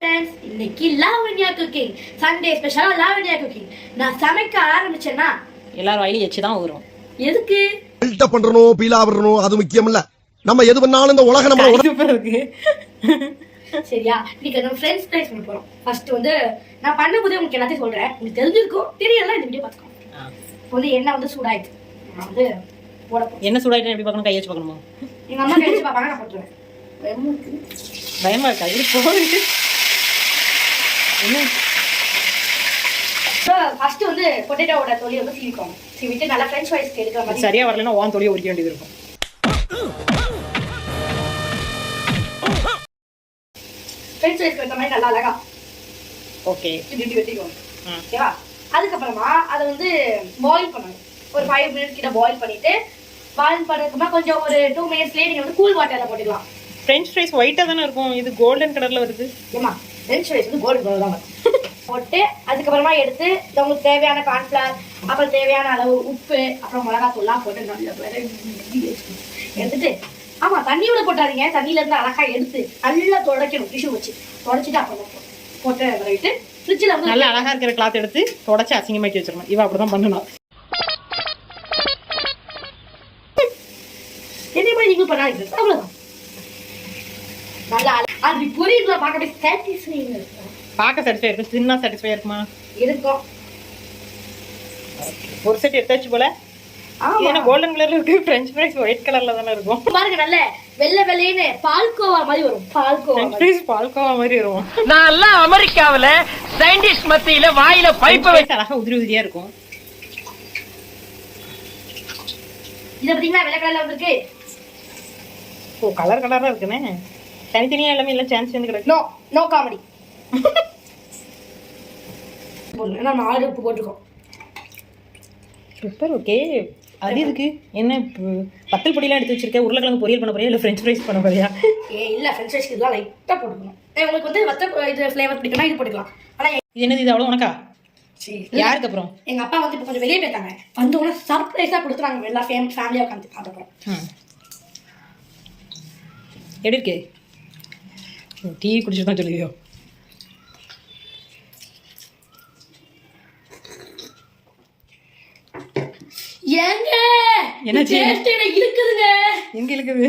Friends, இன்னைக்கு Lavanya cooking Sunday ஸ்பெஷலா Lavanya cooking. நான் சமைக்க ஆரம்பிச்சேன்னா எல்லாரும் வாயிலும் எச்சு தான் வரும். எதுக்கு பில்டப் பண்றணும் பீலா வரணும் அது முக்கியம் இல்ல. நம்ம எது பண்ணாலும் இந்த உலக நம்ம சூப்பர் இருக்கு. சரியா? இன்னைக்கு நம்ம ஃப்ரெண்ட்ஸ் ப்ரைஸ் பண்ண போறோம். ஃபர்ஸ்ட் வந்து நான் பண்ணும்போதே உங்களுக்கு எல்லாத்தையும் சொல்றேன். உங்களுக்கு தெரிஞ்சிருக்கும் தெரியல, இந்த வீடியோ பாத்துக்கோங்க. வந்து எண்ணெய் வந்து சூடாயிடுச்சு. நான் வந்து போட போறேன். என்ன சூடாயிட்டு எப்படி பார்க்கணும்? கை வச்சு பார்க்கணுமா? எங்க அம்மா கை வச்சு பாப்பாங்க, நான் போட்டுருவேன். பயமா இருக்கா? இது போகுது. என்ன ஃபர்ஸ்ட் வந்து பொட்டேட்டோவோட தொலியை வந்து சீவிக்கோங்க. சீவிட்டு நல்லா ஃப்ரெஞ்ச் ஃப்ரைஸ்க்கு எடுக்கிற மாதிரி. சரியா வரலன்னா ஓன் தொலியை உரிக்க வேண்டியது இருக்கும். ஃப்ரெஞ்ச் ஃப்ரைஸ்க்கு வைக்கிற மாதிரி நல்லா அழகா ஓகே இப்படி வெட்டிக்கோங்க. ஓகேவா? அதுக்கப்புறமா அதை வந்து பாயில் பண்ணணும். ஒரு 5 மினிட்ஸ் கிட்ட பாயில் பண்ணிட்டு பாயில் பண்ணதுக்குமா கொஞ்சம் ஒரு 2 மினிட்ஸ்லேயே நீங்கள் வந்து கூல் வாட்டரில் போட்டுக்கலாம். ஃப்ரெஞ்ச் ஃப்ரைஸ் ஒயிட்டாக தானே இருக்கும், இது கோல்டன் கலரில் வருது. ஏமா ஃப்ரெஞ்ச் ஃப்ரைஸ் வந்து கோல்டன் கலர் தான் போட்டு அதுக்கப்புறமா எடுத்து உங்களுக்கு தேவையான கார்ன்ஃப்ளவர், அப்புறம் தேவையான அளவு உப்பு, அப்புறம் மிளகாத்தூள்லாம் போட்டு நல்லா எடுத்துட்டு ஆமாம் தண்ணியோட போட்டாதீங்க, தண்ணியிலேருந்து அழகாக எடுத்து நல்லா துடைக்கணும். டிஷ்யூ வச்சு துடைச்சிட்டு அப்புறம் போட்டு விட்டு ஃப்ரிட்ஜில் வந்து நல்லா அழகாக இருக்கிற கிளாத் எடுத்து தொடச்சி அசிங்கமாக்கி வச்சிடணும். இவன் அப்படி தான் பண்ணணும். இதே மாதிரி நீங்களும் பண்ணாங்க, அவ்வளோதான். நல்லா அது பொரியல பார்க்கவே சாட்டிஸ்ஃபைங் இருக்கும். பார்க்க சாட்டிஸ்ஃபை இருக்கும், தின்னா சாட்டிஸ்ஃபை இருக்குமா? இருக்கும். ஒரு செட் எடுத்தாச்சு போல. ஏன்னா கோல்டன் கலர்ல இருக்கு, ஃப்ரெஞ்ச் ஃப்ரைஸ் ஒயிட் கலர்ல தானே இருக்கும். பாருங்க நல்ல வெள்ளை வெள்ளைன்னு பால்கோவா மாதிரி வரும். ஃப்ரெஞ்ச் ஃப்ரைஸ் பால்கோவா மாதிரி வரும். நான் எல்லாம் அமெரிக்காவுல சயின்டிஸ்ட் மத்தியில வாயில பைப்ப வைத்து அழகா உதிரி உதிரியா இருக்கும். இத பாத்தீங்களா வெள்ளை கலர்ல வந்திருக்கு. ஓ கலர் கலரா இருக்குனே. தனித்தனியா எல்லாமே இல்ல சான்ஸ் வந்து கிடக்கு. No comedy. போடுங்க, நான் 4 உப்பு போட்டுருக்கோம். சூப்பர். ஓகே, அது இருக்கு என்ன பத்தல் பொடியெல்லாம் எடுத்து வச்சிருக்கேன். உருளைக்கிழங்கு பொரியல் பண்ண போறியா இல்ல ஃப்ரெஞ்ச் ஃப்ரைஸ் பண்ண போறியா? இல்ல ஃப்ரெஞ்ச் ஃப்ரைஸ்க்கு இதெல்லாம் லைட்டா போட்டுக்கணும். உங்களுக்கு வந்து வத்த இது ஃப்ளேவர் பிடிக்கும்னா இது போட்டுக்கலாம். ஆனா இது என்னது, இது அவ்வளவு உனக்கா? யாருக்கு அப்புறம்? எங்க அப்பா வந்து இப்போ கொஞ்சம் வெளியே போயிருக்காங்க, வந்து உடனே சர்ப்ரைஸா கொடுத்துறாங்க. எல்லா ஃபேமிலியா உட்காந்து அதுக்கப்புறம் எப்படி இருக்கு? டீ குடிச்சிட்டு தான் சொல்லுவியோ? ஏங்க என்னாச்சு? இருக்குதுங்க. எங்க இருக்குது?